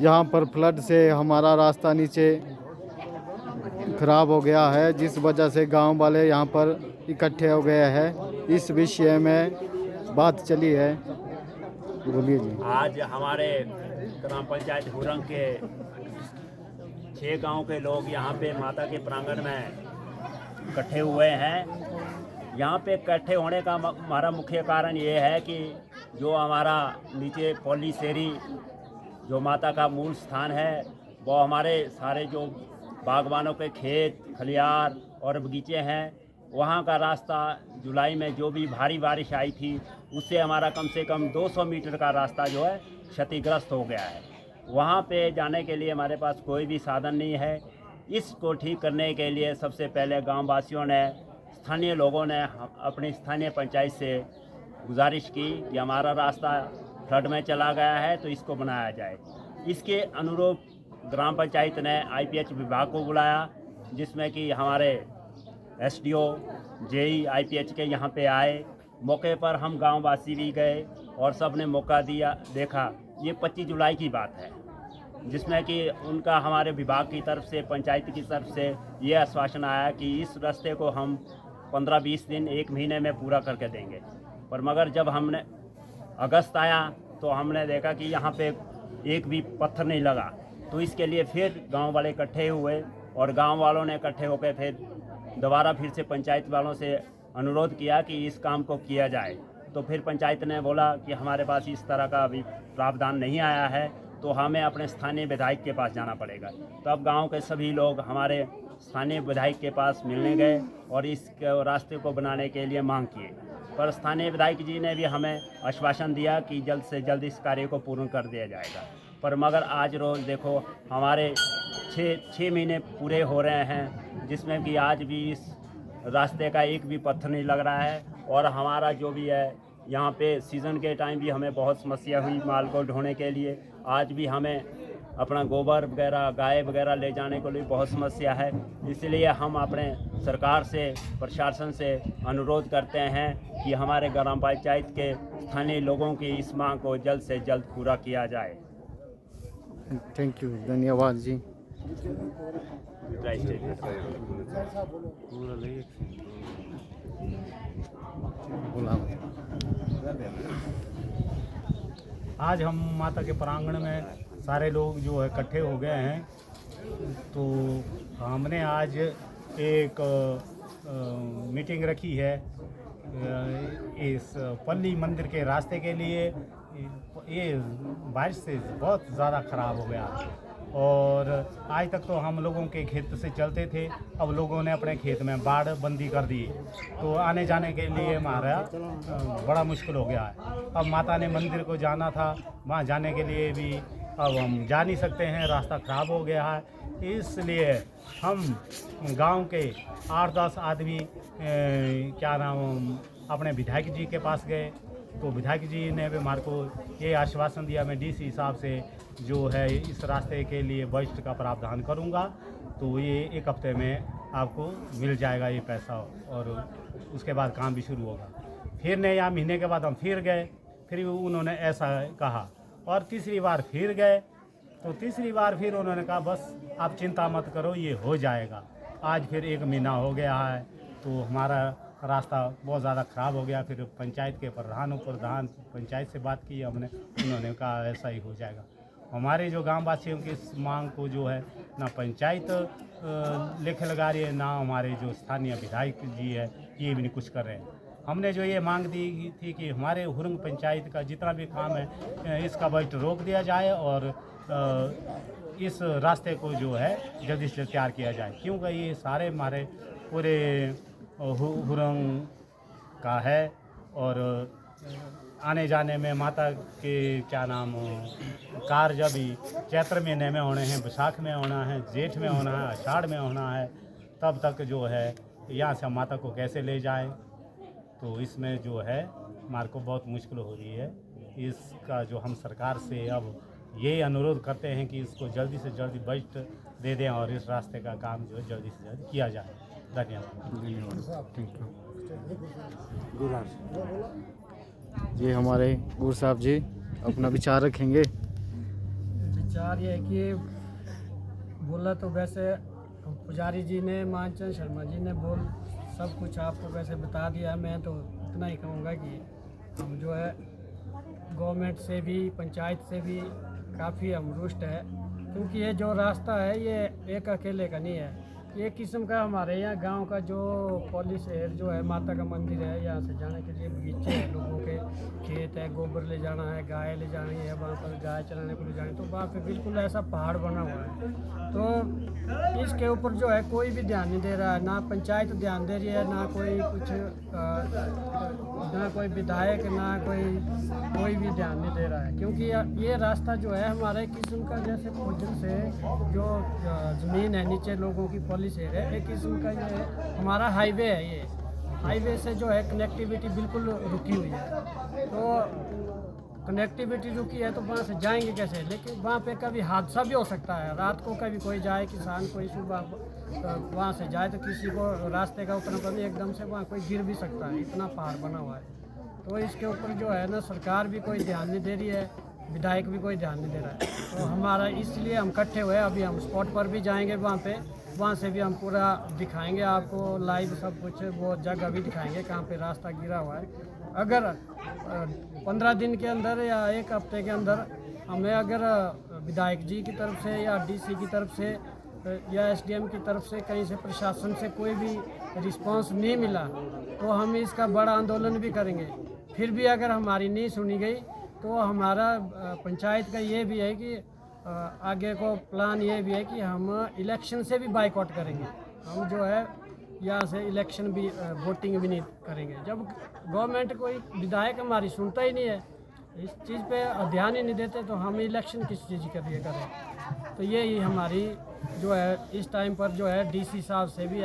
यहाँ पर फ्लड से हमारा रास्ता नीचे खराब हो गया है, जिस वजह से गांव वाले यहाँ पर इकट्ठे हो गए हैं। इस विषय में बात चली है, बोलिए जी। आज हमारे ग्राम पंचायत हुरंग के 6 गांव के लोग यहाँ पे माता के प्रांगण में इकट्ठे हुए हैं। यहाँ पे इकट्ठे होने का हमारा मुख्य कारण ये है कि जो हमारा नीचे पौलीशेरी जो माता का मूल स्थान है, वो हमारे सारे जो बागवानों के खेत खलियार और बगीचे हैं, वहाँ का रास्ता जुलाई में जो भी भारी बारिश आई थी उससे हमारा कम से कम 200 मीटर का रास्ता जो है क्षतिग्रस्त हो गया है। वहाँ पे जाने के लिए हमारे पास कोई भी साधन नहीं है। इसको ठीक करने के लिए सबसे पहले गाँव वासियों ने, स्थानीय लोगों ने अपनी स्थानीय पंचायत से गुजारिश की कि हमारा रास्ता फ्लड में चला गया है तो इसको बनाया जाए। इसके अनुरूप ग्राम पंचायत ने IPH विभाग को बुलाया, जिसमें कि हमारे SDO JE IPH के यहाँ पे आए। मौके पर हम गांववासी भी गए और सब ने मौका दिया देखा। ये 25 जुलाई की बात है, जिसमें कि उनका हमारे विभाग की तरफ से, पंचायत की तरफ से ये आश्वासन आया कि इस रास्ते को हम 15-20 दिन 1 महीने में पूरा करके देंगे। पर मगर जब हमने अगस्त आया तो हमने देखा कि यहाँ पे एक भी पत्थर नहीं लगा। तो इसके लिए फिर गांव वाले इकट्ठे हुए और गांव वालों ने इकट्ठे होकर फिर दोबारा फिर से पंचायत वालों से अनुरोध किया कि इस काम को किया जाए। तो फिर पंचायत ने बोला कि हमारे पास इस तरह का अभी प्रावधान नहीं आया है, तो हमें अपने स्थानीय विधायक के पास जाना पड़ेगा। तो अब गांव के सभी लोग हमारे स्थानीय विधायक के पास मिलने गए और इस रास्ते को बनाने के लिए मांग किए। पर स्थानीय विधायक जी ने भी हमें आश्वासन दिया कि जल्द से जल्द इस कार्य को पूर्ण कर दिया जाएगा। पर मगर आज रोज़ देखो हमारे 6 महीने पूरे हो रहे हैं, जिसमें कि आज भी इस रास्ते का एक भी पत्थर नहीं लग रहा है। और हमारा जो भी है यहाँ पे सीज़न के टाइम भी हमें बहुत समस्या हुई माल को ढोने के लिए। आज भी हमें अपना गोबर वगैरह, गाय वगैरह ले जाने के लिए बहुत समस्या है। इसलिए हम अपने सरकार से, प्रशासन से अनुरोध करते हैं कि हमारे ग्राम पंचायत के स्थानीय लोगों की इस मांग को जल्द से जल्द पूरा किया जाए। थैंक यू, धन्यवाद जी। आज हम माता के प्रांगण में सारे लोग जो है इकट्ठे हो गए हैं। तो हमने आज एक मीटिंग रखी है इस पल्ली मंदिर के रास्ते के लिए। ये बारिश से बहुत ज़्यादा ख़राब हो गया और आज तक तो हम लोगों के खेत से चलते थे, अब लोगों ने अपने खेत में बाढ़ बंदी कर दी, तो आने जाने के लिए हमारा बड़ा मुश्किल हो गया है। अब माता ने मंदिर को जाना था, वहाँ जाने के लिए भी अब हम जा नहीं सकते हैं, रास्ता ख़राब हो गया है। इसलिए हम गांव के 8-10 आदमी क्या नाम अपने विधायक जी के पास गए। तो विधायक जी ने भी हमारे को ये आश्वासन दिया, मैं DC साहब से जो है इस रास्ते के लिए बजट का प्रावधान करूंगा, तो ये 1 हफ्ते में आपको मिल जाएगा ये पैसा और उसके बाद काम भी शुरू होगा। फिर ने या महीने के बाद हम फिर गए, फिर उन्होंने ऐसा कहा और तीसरी बार फिर गए, तो तीसरी बार फिर उन्होंने कहा बस आप चिंता मत करो, ये हो जाएगा। आज फिर 1 महीना हो गया है, तो हमारा रास्ता बहुत ज़्यादा ख़राब हो गया। फिर पंचायत के प्रधान पंचायत से बात की हमने, उन्होंने कहा ऐसा ही हो जाएगा। हमारे जो गाँव वासियों की इस मांग को जो है ना पंचायत लेखे लगा रही है, ना हमारे जो स्थानीय विधायक जी है ये भी नहीं कुछ कर रहे हैं। हमने जो ये मांग दी थी कि हमारे हुरंग पंचायत का जितना भी काम है इसका बजट रोक दिया जाए और इस रास्ते को जो है जल्दी से तैयार किया जाए, क्योंकि ये सारे हमारे पूरे हुरंग का है और आने जाने में माता के क्या नाम कार्य जब भी चैत्र महीने में होने हैं, बैसाख में होना है, जेठ में होना है, आषाढ़ में होना है, तब तक जो है यहाँ से माता को कैसे ले जाएं, तो इसमें जो है हमारे को बहुत मुश्किल हो रही है। इसका जो हम सरकार से अब ये अनुरोध करते हैं कि इसको जल्दी से जल्दी बजट दे दें और इस रास्ते का काम जो है जल्दी से जल्दी किया जाए। धन्यवाद। Thank you. ये हमारे गुरु साहब जी अपना विचार रखेंगे। विचार ये है कि बोला तो वैसे पुजारी जी ने, मानचंद शर्मा जी ने सब कुछ आपको वैसे बता दिया। मैं तो इतना ही कहूँगा कि हम जो है गवर्नमेंट से भी, पंचायत से भी काफ़ी हम रुष्ट है, क्योंकि ये जो रास्ता है ये एक अकेले का नहीं है। एक किस्म का हमारे यहाँ गांव का जो पॉलिस एयर जो है, माता का मंदिर है, यहाँ से जाने के लिए बगीचे हैं, लोगों के खेत है, गोबर ले जाना है, गाय ले जानी है, वहाँ पर गाय चराने को ले जानी, तो वहाँ पे बिल्कुल ऐसा पहाड़ बना हुआ है। तो इसके ऊपर जो है कोई भी ध्यान नहीं दे रहा है, ना पंचायत ध्यान दे रही है, ना कोई कुछ ना कोई विधायक, ना कोई भी ध्यान नहीं दे रहा है। क्योंकि ये रास्ता जो है हमारा एक किस्म का, जैसे भोजन से जो ज़मीन है नीचे लोगों की पॉलिस है, एक किस्म का ये हमारा हाईवे है। ये हाईवे से जो है कनेक्टिविटी बिल्कुल रुकी हुई है। तो कनेक्टिविटी रुकी है तो वहाँ से जाएंगे कैसे? लेकिन वहाँ पे कभी हादसा भी हो सकता है। रात को कभी कोई जाए, किसान कोई सुबह वहाँ से जाए तो किसी को रास्ते का उतना पता नहीं, एकदम से वहाँ कोई गिर भी सकता है, इतना पहाड़ बना हुआ है। तो इसके ऊपर जो है ना, सरकार भी कोई ध्यान नहीं दे रही है, विधायक भी कोई ध्यान नहीं दे रहा है। तो हमारा इसलिए हम इकट्ठे हुए, अभी हम स्पॉट पर भी जाएंगे, वहाँ से भी हम पूरा दिखाएंगे आपको लाइव सब कुछ, वो जगह भी दिखाएंगे कहाँ पे रास्ता गिरा हुआ है। अगर 15 दिन के अंदर या एक हफ्ते के अंदर हमें अगर विधायक जी की तरफ से या डीसी की तरफ से या एसडीएम की तरफ से, कहीं से प्रशासन से कोई भी रिस्पांस नहीं मिला तो हम इसका बड़ा आंदोलन भी करेंगे। फिर भी अगर हमारी नहीं सुनी गई तो हमारा पंचायत का ये भी है कि आगे को प्लान ये भी है कि हम इलेक्शन से भी बाइकआउट करेंगे। हम जो है यहाँ से इलेक्शन भी, वोटिंग भी नहीं करेंगे। जब गवर्नमेंट कोई विधायक हमारी सुनता ही नहीं है, इस चीज़ पे ध्यान ही नहीं देते, तो हम इलेक्शन किस चीज़ के लिए करें? तो यही हमारी जो है इस टाइम पर जो है डीसी साहब से भी,